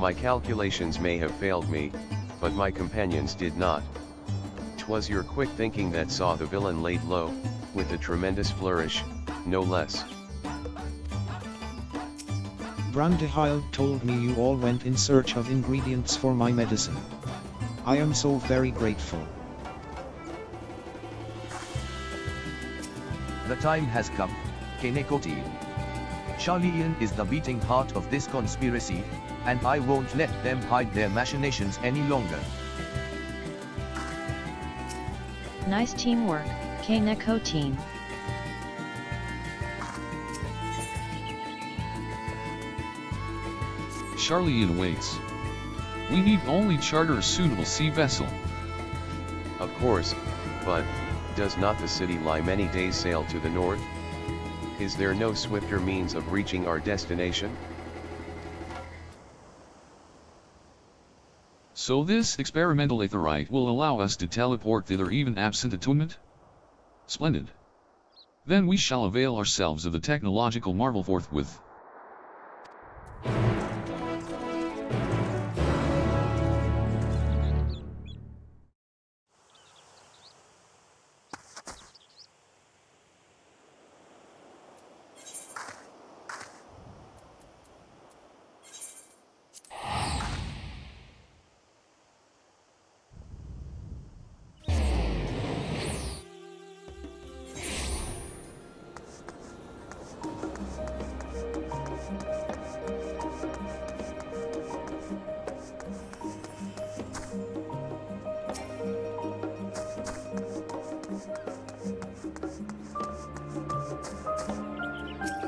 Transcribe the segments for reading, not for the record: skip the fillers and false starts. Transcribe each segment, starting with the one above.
My calculations may have failed me, but my companions did not. 'Twas your quick thinking that saw the villain laid low, with a tremendous flourish, no less. Brandishing told me you all went in search of ingredients for my medicine. I am so very grateful. The time has come, Miqo'te. Sharlayan is the beating heart of this conspiracy, and I won't let them hide their machinations any longer. Nice teamwork, Miqo'te. Sharlayan waits. We need only charter a suitable sea vessel. Of course, but does not the city lie many days' sail to the north? Is there no swifter means of reaching our destination? So this experimental aetherite will allow us to teleport thither even absent attunement? Splendid. Then we shall avail ourselves of the technological marvel forthwith.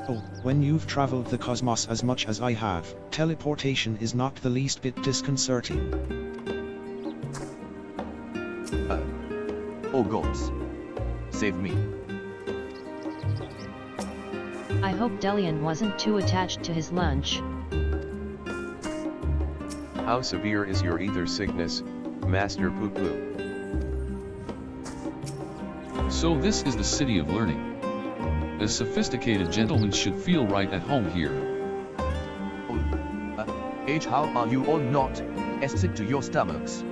Oh, when you've traveled the cosmos as much as I have, teleportation is not the least bit disconcerting. Oh gods. Save me. I hope Delian wasn't too attached to his lunch. How severe is your ether sickness, Master Poo-Poo? So this is the city of learning. A sophisticated gentleman should feel right at home here. How are you all not sick to your stomachs?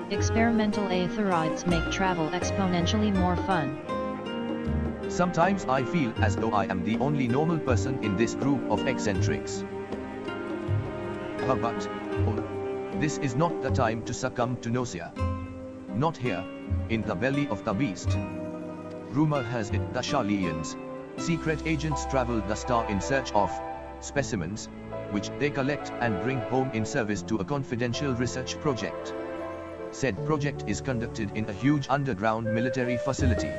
Experimental aetherites make travel exponentially more fun. Sometimes I feel as though I am the only normal person in this group of eccentrics. But, this is not the time to succumb to nausea. Not here, in the belly of the beast. Rumor has it the Sharlayans, secret agents travel the star in search of specimens, which they collect and bring home in service to a confidential research project. Said project is conducted in a huge underground military facility.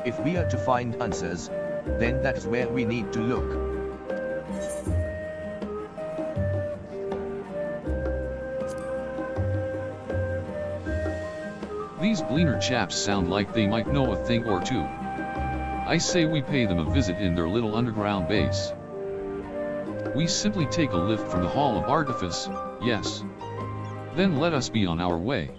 If we are to find answers, then that's where we need to look. These Gleaner chaps sound like they might know a thing or two. I say we pay them a visit in their little underground base. We simply take a lift from the Hall of Artifice, yes. Then let us be on our way.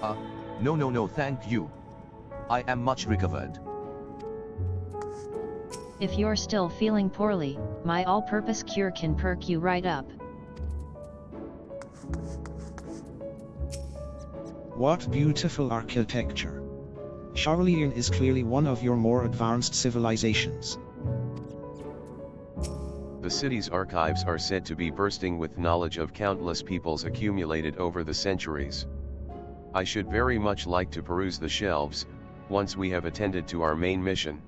No thank you. I am much recovered. If you're still feeling poorly, my all-purpose cure can perk you right up. What beautiful architecture. Sharlayan is clearly one of your more advanced civilizations. The city's archives are said to be bursting with knowledge of countless peoples accumulated over the centuries. I should very much like to peruse the shelves, once we have attended to our main mission.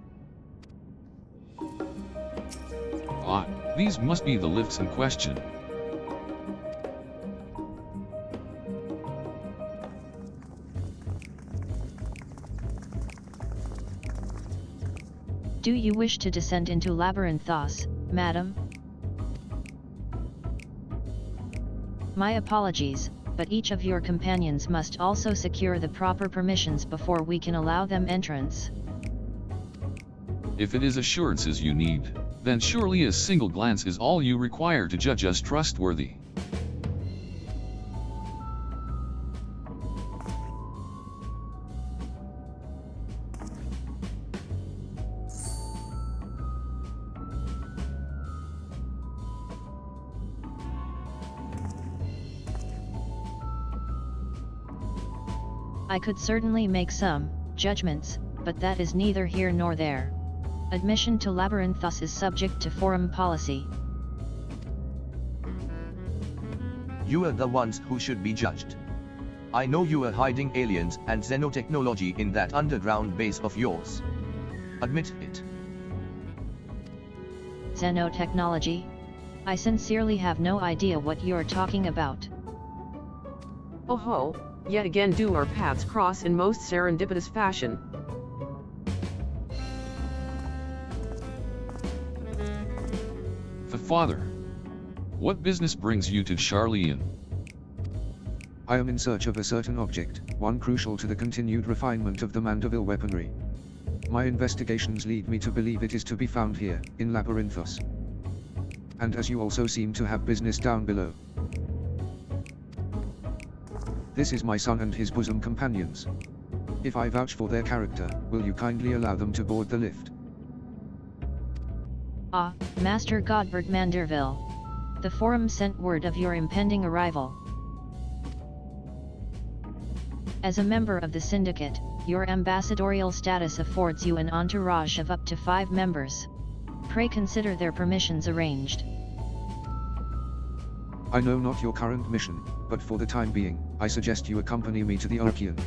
Ah, these must be the lifts in question. Do you wish to descend into Labyrinthos, madam? My apologies, but each of your companions must also secure the proper permissions before we can allow them entrance. If it is assurances you need, then surely a single glance is all you require to judge us trustworthy. I could certainly make some judgments, but that is neither here nor there. Admission to Labyrinthos is subject to forum policy. You are the ones who should be judged. I know you are hiding aliens and xenotechnology in that underground base of yours. Admit it. Xenotechnology? I sincerely have no idea what you're talking about. Oh ho, yet again do our paths cross in most serendipitous fashion. The father. What business brings you to Sharlayan? I am in search of a certain object, one crucial to the continued refinement of the Manderville weaponry. My investigations lead me to believe it is to be found here, in Labyrinthos. And as you also seem to have business down below. This is my son and his bosom companions. If I vouch for their character, will you kindly allow them to board the lift? Ah, Master Godbert Manderville. The forum sent word of your impending arrival. As a member of the syndicate, your ambassadorial status affords you an entourage of up to 5 members. Pray consider their permissions arranged. I know not your current mission, but for the time being, I suggest you accompany me to the Archean.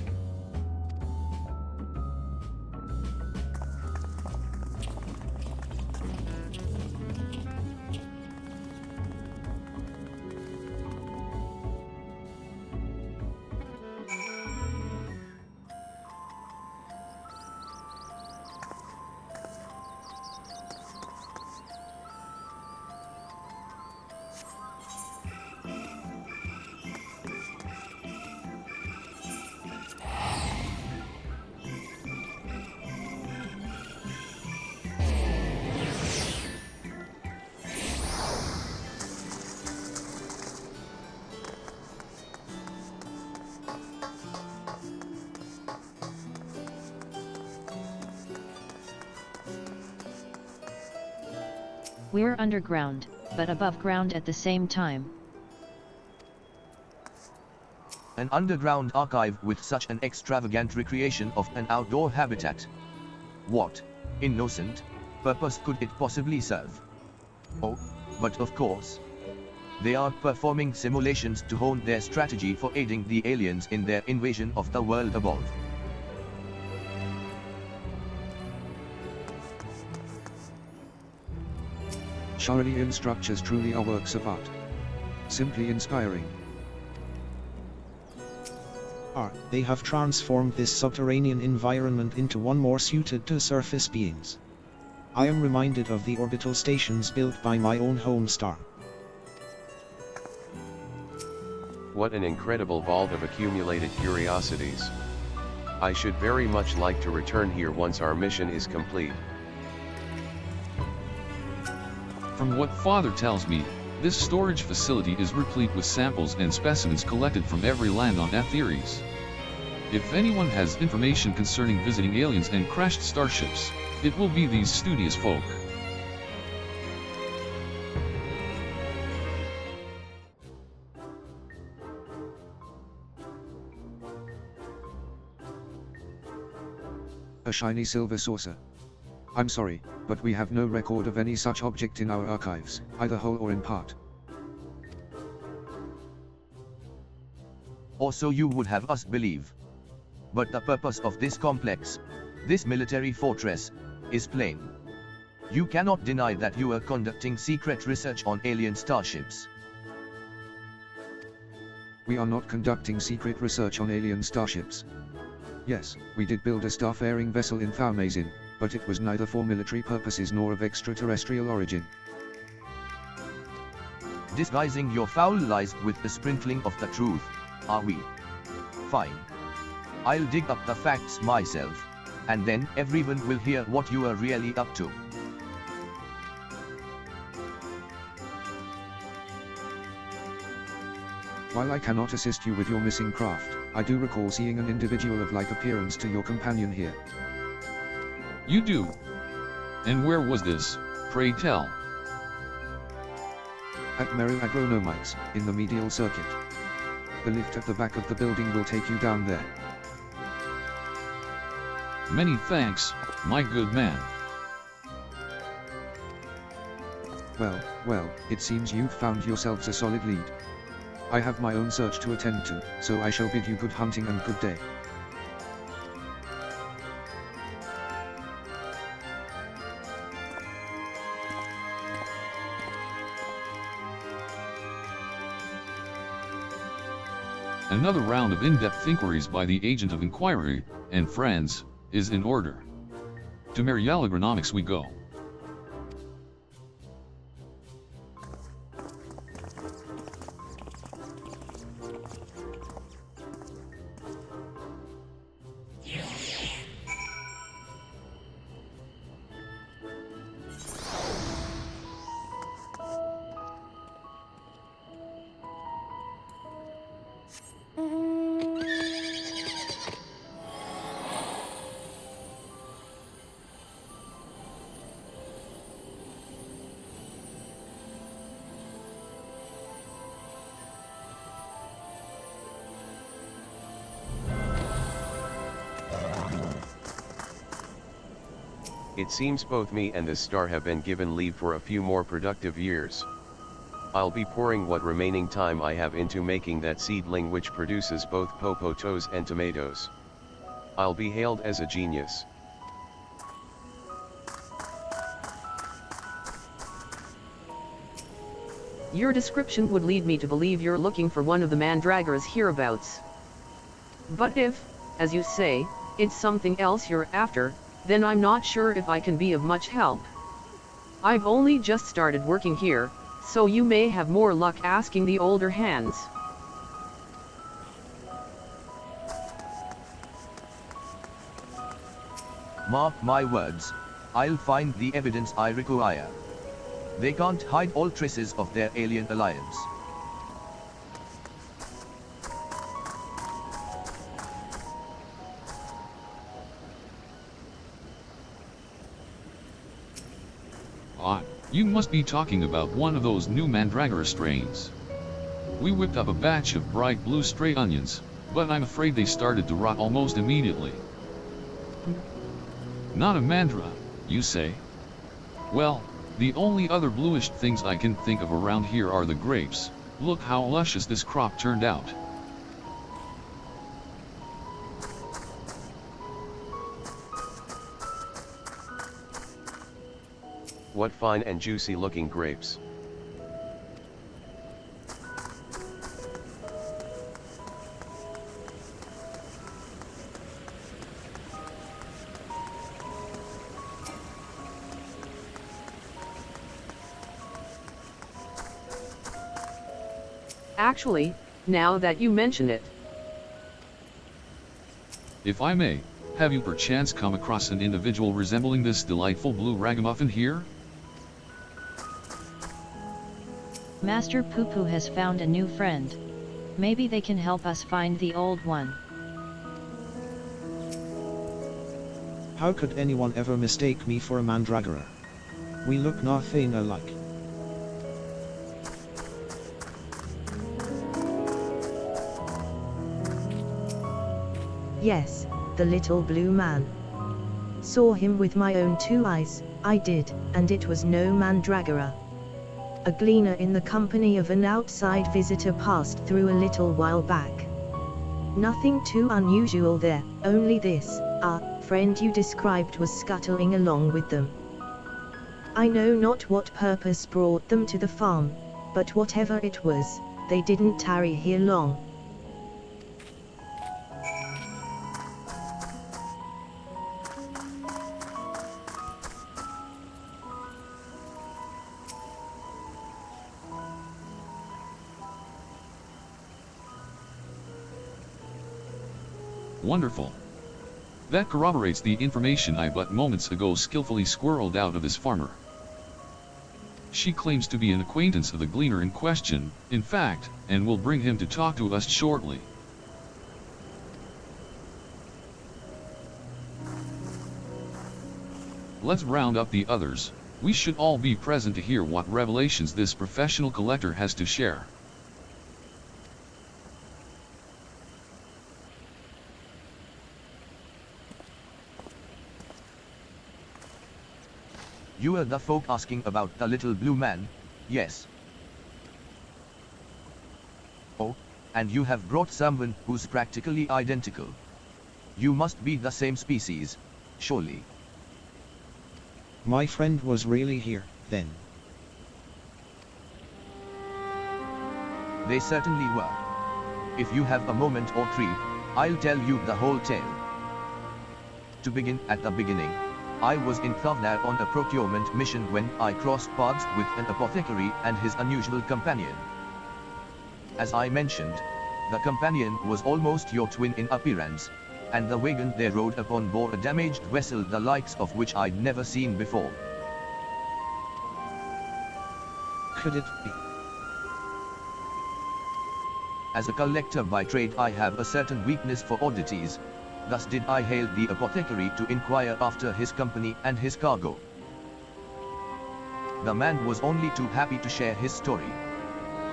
We're underground, but above ground at the same time. An underground archive with such an extravagant recreation of an outdoor habitat. What innocent purpose could it possibly serve? Oh, but of course. They are performing simulations to hone their strategy for aiding the aliens in their invasion of the world above. Sharlayan structures truly are works of art. Simply inspiring. They have transformed this subterranean environment into one more suited to surface beings. I am reminded of the orbital stations built by my own home star. What an incredible vault of accumulated curiosities. I should very much like to return here once our mission is complete. From what Father tells me, this storage facility is replete with samples and specimens collected from every land on Atheres. If anyone has information concerning visiting aliens and crashed starships, it will be these studious folk. A shiny silver saucer. I'm sorry, but we have no record of any such object in our archives, either whole or in part. Or so you would have us believe. But the purpose of this complex, this military fortress, is plain. You cannot deny that you are conducting secret research on alien starships. We are not conducting secret research on alien starships. Yes, we did build a starfaring vessel in Thavnair, but it was neither for military purposes nor of extraterrestrial origin. Disguising your foul lies with the sprinkling of the truth, are we? Fine. I'll dig up the facts myself, and then everyone will hear what you are really up to. While I cannot assist you with your missing craft, I do recall seeing an individual of like appearance to your companion here. You do? And where was this, pray tell? At Merrill Agronomics, in the medial circuit. The lift at the back of the building will take you down there. Many thanks, my good man. Well, it seems you've found yourselves a solid lead. I have my own search to attend to, so I shall bid you good hunting and good day. Another round of in-depth inquiries by the agent of inquiry, and friends, is in order. To Merrill Agronomics we go. It seems both me and this star have been given leave for a few more productive years. I'll be pouring what remaining time I have into making that seedling which produces both popotos and tomatoes. I'll be hailed as a genius. Your description would lead me to believe you're looking for one of the Mandragoras hereabouts. But if, as you say, it's something else you're after, then I'm not sure if I can be of much help. I've only just started working here, so you may have more luck asking the older hands. Mark my words, I'll find the evidence I require. They can't hide all traces of their alien alliance. You must be talking about one of those new Mandragora strains. We whipped up a batch of bright blue stray onions, but I'm afraid they started to rot almost immediately. Not a mandra, you say? Well, the only other bluish things I can think of around here are the grapes. Look how luscious this crop turned out. What fine and juicy looking grapes. Actually, now that you mention it. If I may, have you perchance come across an individual resembling this delightful blue ragamuffin here? Master Poo-Poo has found a new friend. Maybe they can help us find the old one. How could anyone ever mistake me for a mandragora? We look nothing alike. Yes, the little blue man. Saw him with my own two eyes, I did, and it was no mandragora. A gleaner in the company of an outside visitor passed through a little while back. Nothing too unusual there, only this, our friend you described was scuttling along with them. I know not what purpose brought them to the farm, but whatever it was, they didn't tarry here long. Wonderful. That corroborates the information I but moments ago skillfully squirreled out of this farmer. She claims to be an acquaintance of the gleaner in question, in fact, and will bring him to talk to us shortly. Let's round up the others. We should all be present to hear what revelations this professional collector has to share. You are the folk asking about the little blue man, yes? Oh, and you have brought someone who's practically identical. You must be the same species, surely. My friend was really here, then. They certainly were. If you have a moment or three, I'll tell you the whole tale. To begin at the beginning, I was in Thavnair on a procurement mission when I crossed paths with an apothecary and his unusual companion. As I mentioned, the companion was almost your twin in appearance, and the wagon they rode upon bore a damaged vessel the likes of which I'd never seen before. Could it be? As a collector by trade, I have a certain weakness for oddities. Thus did I hail the apothecary to inquire after his company and his cargo. The man was only too happy to share his story.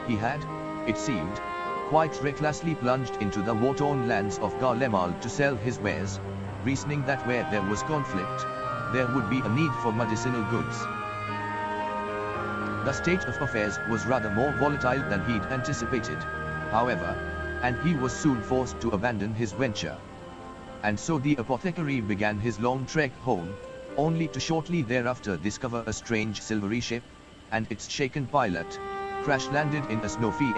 He had, it seemed, quite recklessly plunged into the war-torn lands of Glamour to sell his wares, reasoning that where there was conflict, there would be a need for medicinal goods. The state of affairs was rather more volatile than he'd anticipated, however, and he was soon forced to abandon his venture. And so the apothecary began his long trek home, only to shortly thereafter discover a strange silvery ship, and its shaken pilot, crash-landed in a snow field.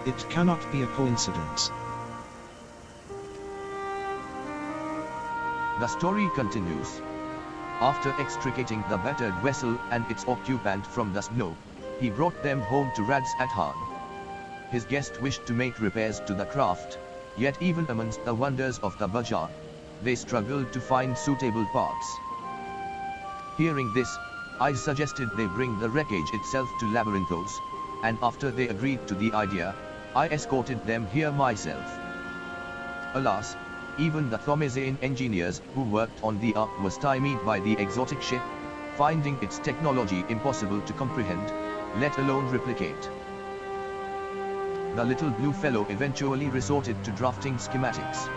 It cannot be a coincidence. The story continues. After extricating the battered vessel and its occupant from the snow, he brought them home to Rads at Han. His guest wished to make repairs to the craft, yet even amongst the wonders of the bazaar, they struggled to find suitable parts. Hearing this, I suggested they bring the wreckage itself to Labyrinthos, and after they agreed to the idea, I escorted them here myself. Alas, even the Thavnair engineers who worked on the Ark were stymied by the exotic ship, finding its technology impossible to comprehend, let alone replicate. The little blue fellow eventually resorted to drafting schematics.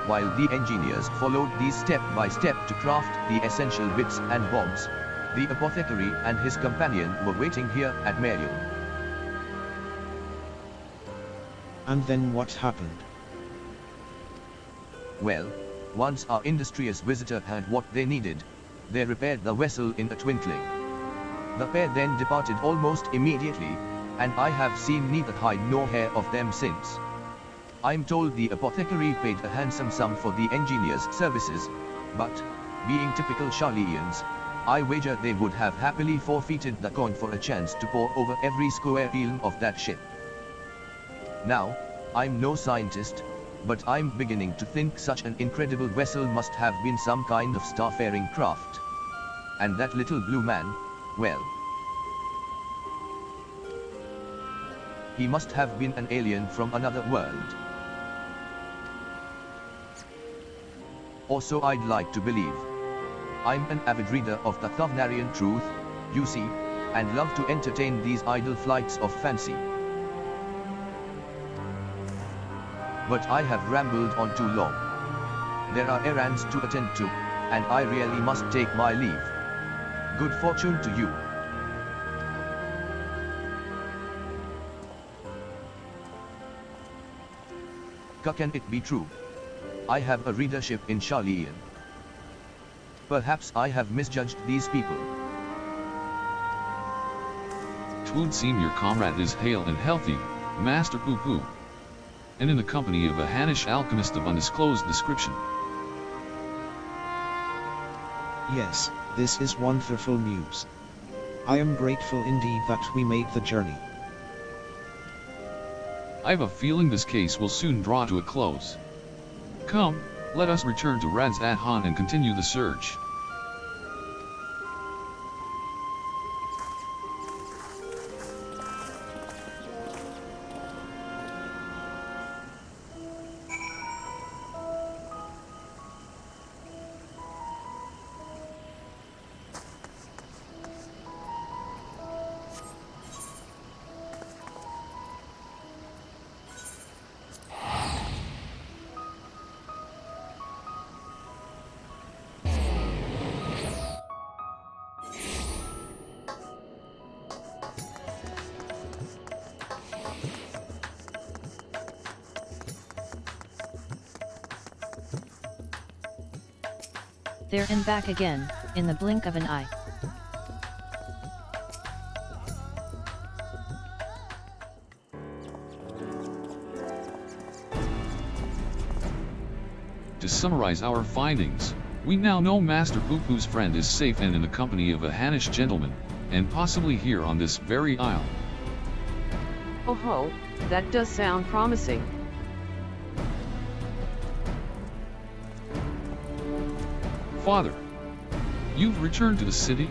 While the engineers followed these step by step to craft the essential bits and bobs, the apothecary and his companion were waiting here at Mariel. And then what happened? Well, once our industrious visitor had what they needed, they repaired the vessel in a twinkling. The pair then departed almost immediately, and I have seen neither hide nor hair of them since. I'm told the apothecary paid a handsome sum for the engineer's services, but, being typical Sharlayans, I wager they would have happily forfeited the coin for a chance to pore over every square eel of that ship. Now, I'm no scientist, but I'm beginning to think such an incredible vessel must have been some kind of starfaring craft. And that little blue man, well, he must have been an alien from another world. Or so I'd like to believe. I'm an avid reader of the Thavnarian truth, you see, and love to entertain these idle flights of fancy. But I have rambled on too long. There are errands to attend to, and I really must take my leave. Good fortune to you. Can it be true? I have a readership in Sharlayan. Perhaps I have misjudged these people. Twould seem your comrade is hale and healthy, Master Poo-Poo, and in the company of a Hanish alchemist of undisclosed description. Yes, this is wonderful news. I am grateful indeed that we made the journey. I've a feeling this case will soon draw to a close. Come, let us return to Radz-at-Han and continue the search. There and back again, in the blink of an eye. To summarize our findings, we now know Master Poo-Poo's friend is safe and in the company of a Hanish gentleman, and possibly here on this very isle. Oh ho, that does sound promising. Father, you've returned to the city?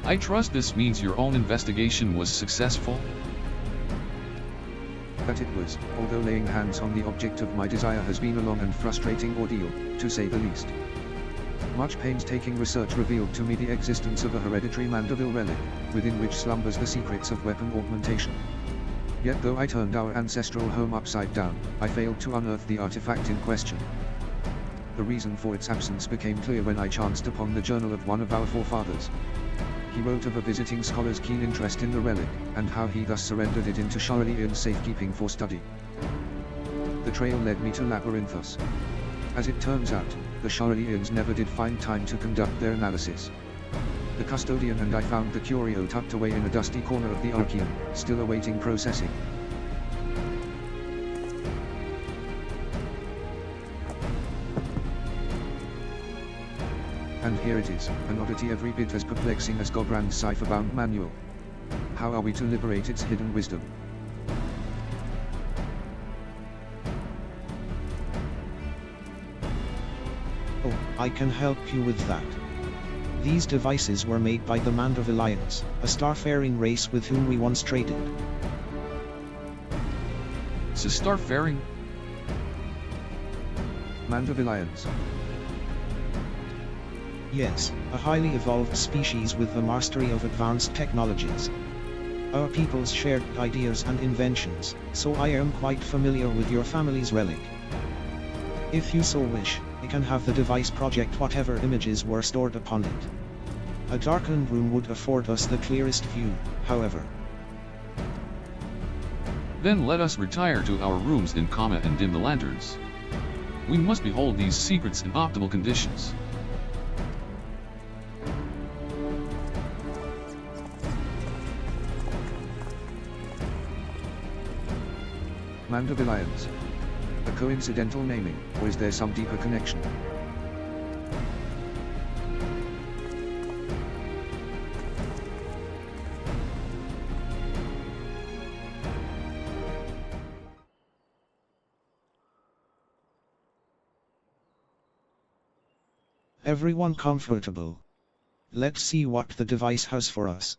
I trust this means your own investigation was successful? That it was, although laying hands on the object of my desire has been a long and frustrating ordeal, to say the least. Much painstaking research revealed to me the existence of a hereditary Manderville relic, within which slumbers the secrets of weapon augmentation. Yet though I turned our ancestral home upside down, I failed to unearth the artifact in question. The reason for its absence became clear when I chanced upon the journal of one of our forefathers. He wrote of a visiting scholar's keen interest in the relic, and how he thus surrendered it into Sharlayan's safekeeping for study. The trail led me to Labyrinthos. As it turns out, the Sharlayans never did find time to conduct their analysis. The custodian and I found the curio tucked away in a dusty corner of the archive, still awaiting processing. And here it is, an oddity every bit as perplexing as Galbrand's cipher-bound manual. How are we to liberate its hidden wisdom? Oh, I can help you with that. These devices were made by the Mandervillians, a starfaring race with whom we once traded. So starfaring? Mandervillians. Yes, a highly evolved species with the mastery of advanced technologies. Our peoples shared ideas and inventions, so I am quite familiar with your family's relic. If you so wish, I can have the device project whatever images were stored upon it. A darkened room would afford us the clearest view, however. Then let us retire to our rooms in comma and dim the lanterns. We must behold these secrets in optimal conditions. Mandervillians. A coincidental naming, or is there some deeper connection? Everyone comfortable. Let's see what the device has for us.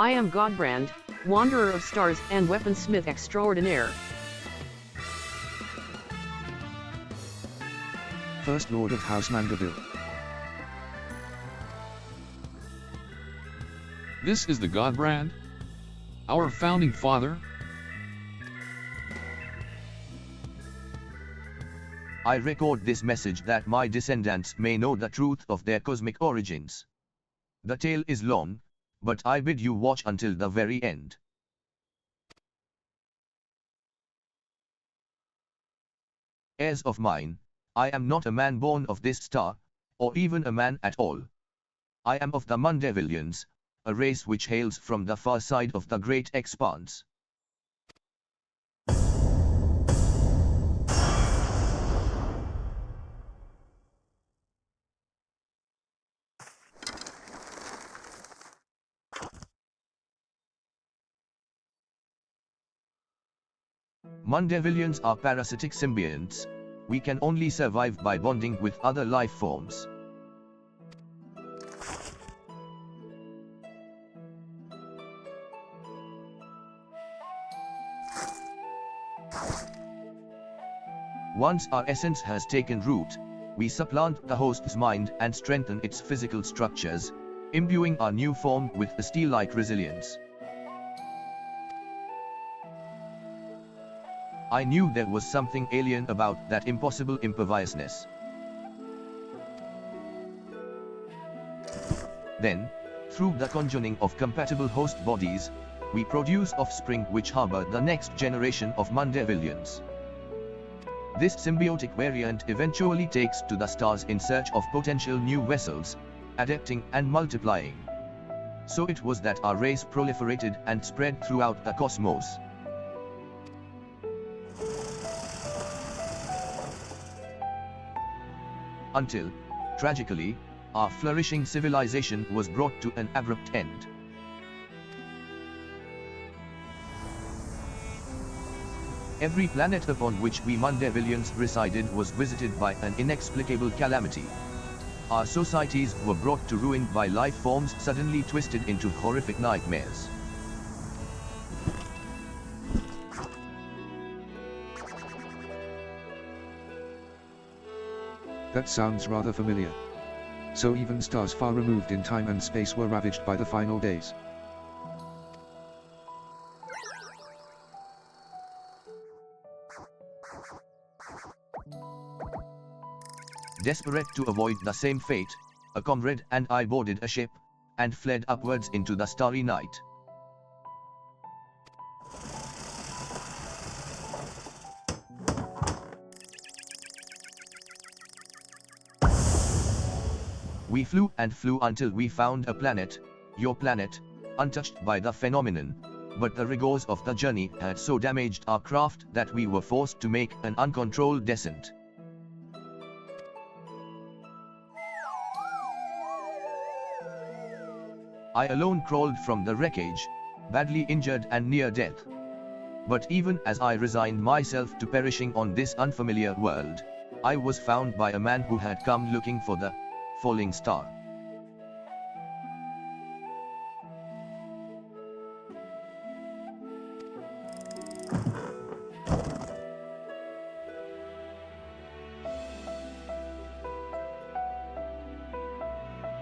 I am Hildibrand, Wanderer of Stars and Weaponsmith Extraordinaire. First Lord of House Manderville. This is the Hildibrand? Our founding father? I record this message that my descendants may know the truth of their cosmic origins. The tale is long, but I bid you watch until the very end. Heirs of mine, I am not a man born of this star, or even a man at all. I am of the Mandervillians, a race which hails from the far side of the great expanse. Mandervillians are parasitic symbionts. We can only survive by bonding with other life forms. Once our essence has taken root, we supplant the host's mind and strengthen its physical structures, imbuing our new form with a steel-like resilience. I knew there was something alien about that impossible imperviousness. Then, through the conjuring of compatible host bodies, we produce offspring which harbor the next generation of Mandervillians. This symbiotic variant eventually takes to the stars in search of potential new vessels, adapting and multiplying. So it was that our race proliferated and spread throughout the cosmos. Until, tragically, our flourishing civilization was brought to an abrupt end. Every planet upon which we Mandervillians resided was visited by an inexplicable calamity. Our societies were brought to ruin by life forms suddenly twisted into horrific nightmares. That sounds rather familiar. So even stars far removed in time and space were ravaged by the final days. Desperate to avoid the same fate, a comrade and I boarded a ship, and fled upwards into the starry night. We flew and flew until we found a planet, your planet, untouched by the phenomenon, but the rigors of the journey had so damaged our craft that we were forced to make an uncontrolled descent. I alone crawled from the wreckage, badly injured and near death. But even as I resigned myself to perishing on this unfamiliar world, I was found by a man who had come looking for the falling star.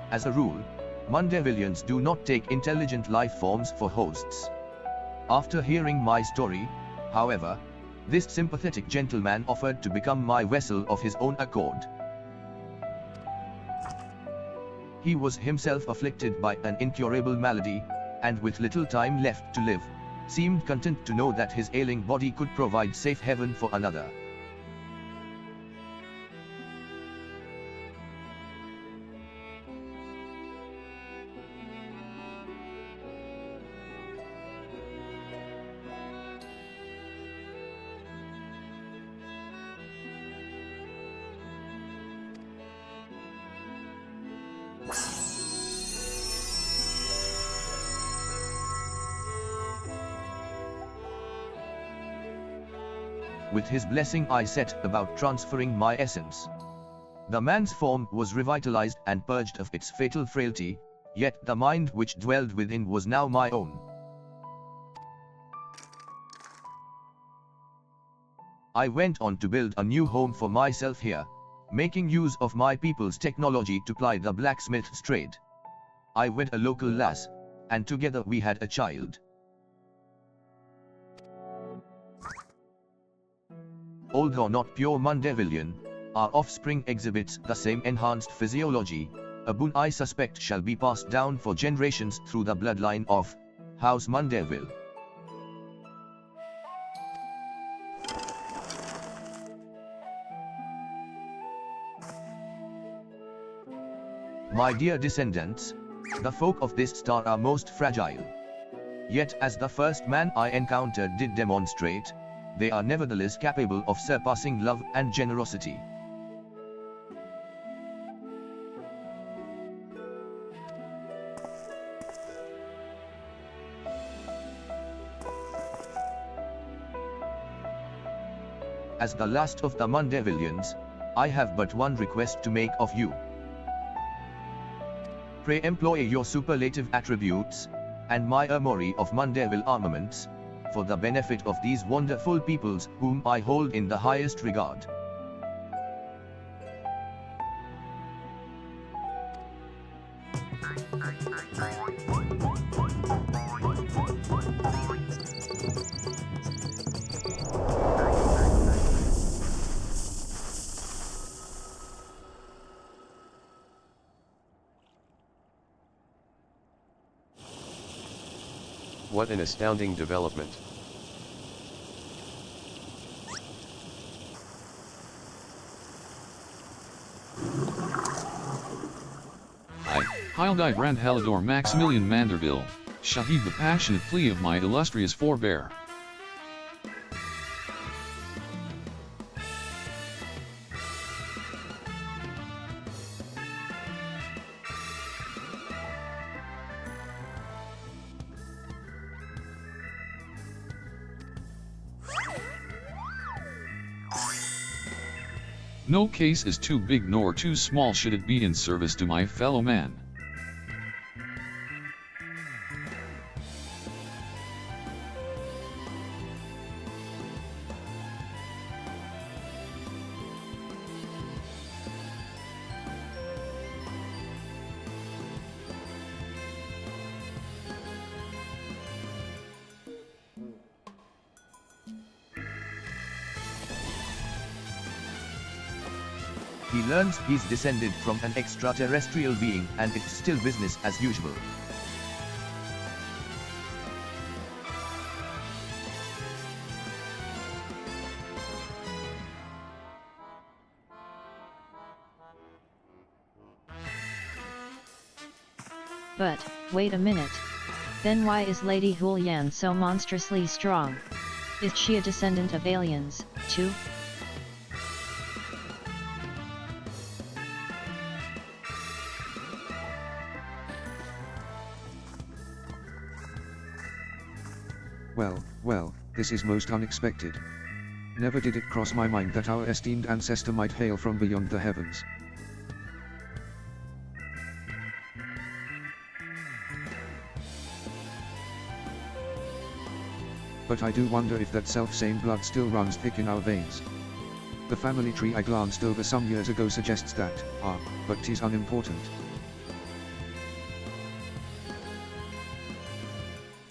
As a rule, Mandervillians do not take intelligent life forms for hosts. After hearing my story, however, this sympathetic gentleman offered to become my vessel of his own accord. He was himself afflicted by an incurable malady, and with little time left to live, seemed content to know that his ailing body could provide safe haven for another. With his blessing I set about transferring my essence. The man's form was revitalized and purged of its fatal frailty, Yet the mind which dwelled within was now my own. I went on to build a new home for myself here, making use of my people's technology to ply the blacksmith's trade. I wed a local lass, and together we had a child. Although not pure Mandervillian, our offspring exhibits the same enhanced physiology, a boon I suspect shall be passed down for generations through the bloodline of House Manderville. My dear descendants, the folk of this star are most fragile. Yet as the first man I encountered did demonstrate, they are nevertheless capable of surpassing love and generosity. As the last of the Mandervillians, I have but one request to make of you. Pray employ your superlative attributes, and my armory of Manderville armaments, for the benefit of these wonderful peoples whom I hold in the highest regard. What an astounding development. I, Hildibrand Halidor Maximilian Manderville, shall heed the passionate plea of my illustrious forebear. No case is too big nor too small should it be in service to my fellow man. He learns he's descended from an extraterrestrial being and it's still business as usual. But, wait a minute. Then why is Lady Hulyan so monstrously strong? Is she a descendant of aliens, too? Well, this is most unexpected. Never did it cross my mind that our esteemed ancestor might hail from beyond the heavens. But I do wonder if that self-same blood still runs thick in our veins. The family tree I glanced over some years ago suggests that, but 'tis unimportant.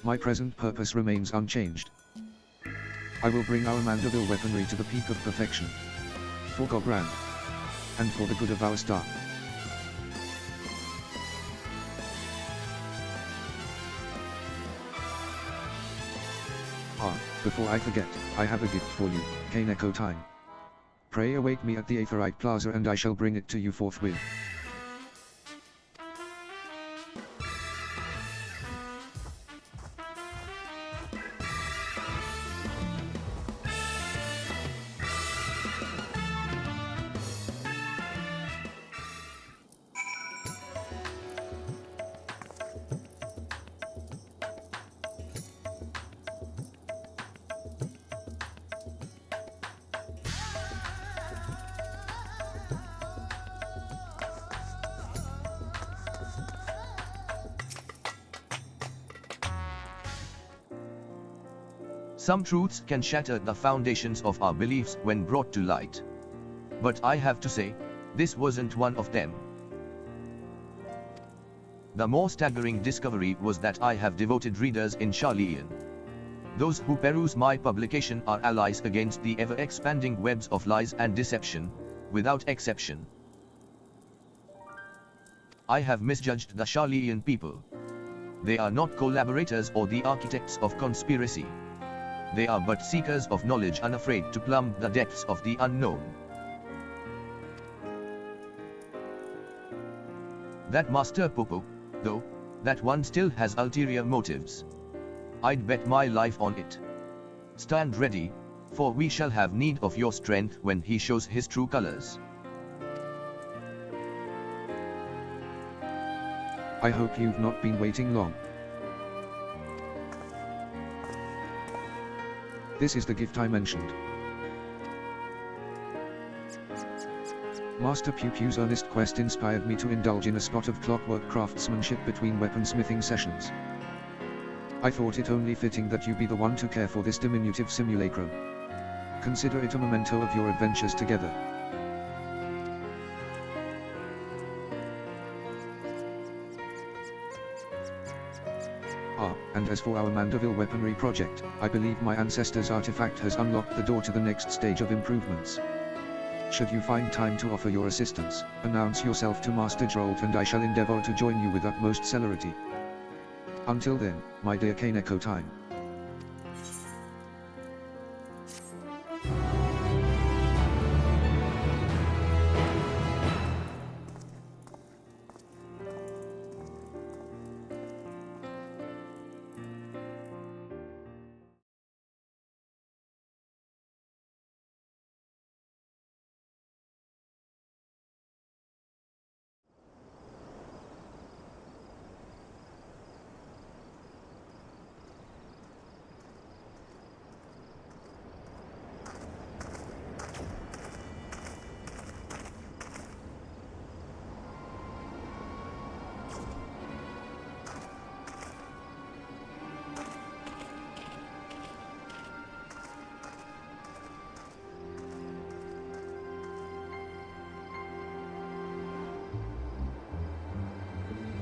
My present purpose remains unchanged. I will bring our Manderville weaponry to the peak of perfection. For Galbadian. And for the good of our star. Before I forget, I have a gift for you, Kaneko time. Pray await me at the Aetherite Plaza and I shall bring it to you forthwith. Some truths can shatter the foundations of our beliefs when brought to light. But I have to say, this wasn't one of them. The more staggering discovery was that I have devoted readers in Sharlayan. Those who peruse my publication are allies against the ever-expanding webs of lies and deception, without exception. I have misjudged the Sharlayan people. They are not collaborators or the architects of conspiracy. They are but seekers of knowledge, unafraid to plumb the depths of the unknown. That Master Popo, though, that one still has ulterior motives. I'd bet my life on it. Stand ready, for we shall have need of your strength when he shows his true colors. I hope you've not been waiting long. This is the gift I mentioned. Master Pew Pew's earnest quest inspired me to indulge in a spot of clockwork craftsmanship between weaponsmithing sessions. I thought it only fitting that you be the one to care for this diminutive simulacrum. Consider it a memento of your adventures together. And as for our Manderville weaponry project, I believe my ancestor's artifact has unlocked the door to the next stage of improvements. Should you find time to offer your assistance, announce yourself to Master Geralt and I shall endeavor to join you with utmost celerity. Until then, my dear Kaneko time.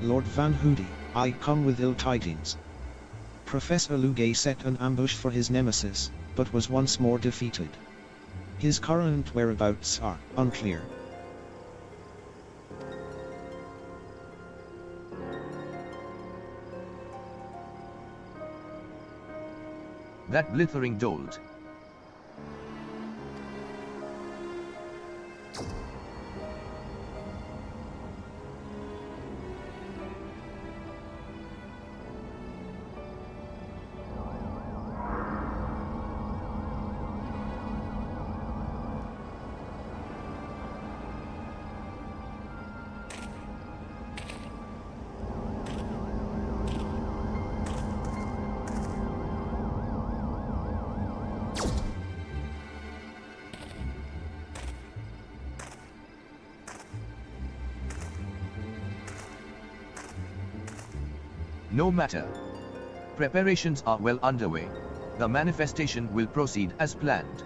Lord Van Hoody, I come with ill tidings. Professor Lugay set an ambush for his nemesis, but was once more defeated. His current whereabouts are unclear. That blithering dolt. No matter. Preparations are well underway. The manifestation will proceed as planned.